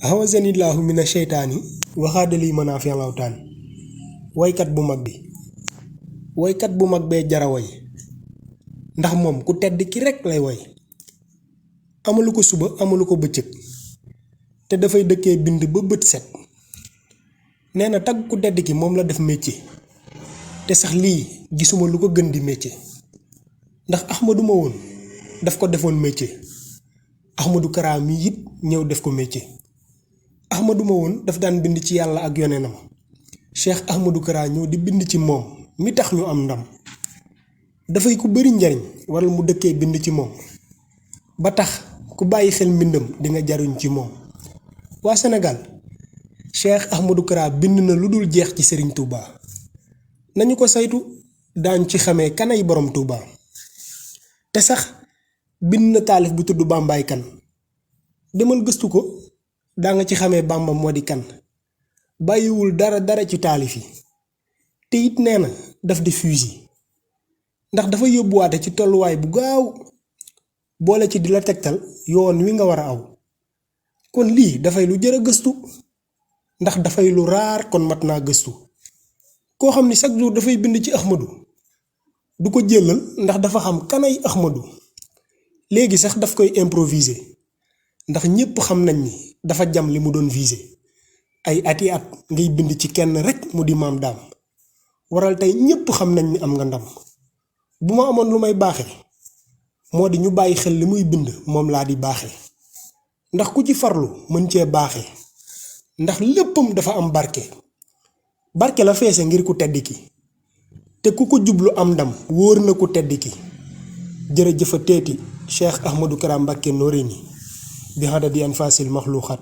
Awazanillahu mina sheytaani waxaadali manaafi'al awtaan waykat bu mag bi waykat bu mag bee jara way ndax moom ku tedd ki rekk lay way amalu ko suba amalu ko bëccëg te dafay dëkkee bind ba bët set nee na tagg ku tedd ki moom la def métier te sax lii gisuma lu ko gën di métier ndax Ahmadou ma woon daf ko defoon métier Ahmadou Kara mi it ñëw def ko métier Ahmadou ma woon daf daan bind ci yàlla ak yonenam Cheikh Ahmadou Kara ñëw di bind ci moom mi tax ñu am ndam dafay ku bari njariñ waral mu dëkkee bind ci moom ba tax ku bàyyi xel mbindam di nga jariñ ci moom waa Sénégal Cheikh Ahmadou Kara bind na lu dul jeex ci Serigne Touba nañu ko saytu daañ ci xamee kanay borom Touba te sax bind na taalif bu tudd Bambaay kan demal gëstu ko daa nga ci xamee Bamba moo di kan bàyyiwul dara ci taalif yi te it nee na daf di fusil ndax dafa yóbbuwaate ci tolluwaay bu gaaw boole ci di la tegtal yoon wi nga war a aw kon lii dafay lu jër a gëstu ndax dafay lu raar kon mat naa gëstu koo xam ni chaque jour dafay bind ci Ahmadou du ko jëlal ndax dafa xam kanay Ahmadou léegi sax daf koy improviser ndax ñépp xam nañ ni dafa jam li mu doon viser ay ati at ngay bind ci kenn rekk mu di maam daam waral tey ñépp xam nañ ni am nga ndam bu ma amoon lu may baaxe moo di ñu bàyyi xel li muy bind moom laa di baaxe ndax ku ci farlu mën cee baaxe ndax léppam dafa am barke la feese ngir ku tedd ki te ku ko jublu am ndam wóor na ku tedd ki jërëjëfa teeti Cheikh Ahmadou Kara Mbacké Noreyni bi hadadi anfasil maxluuxaat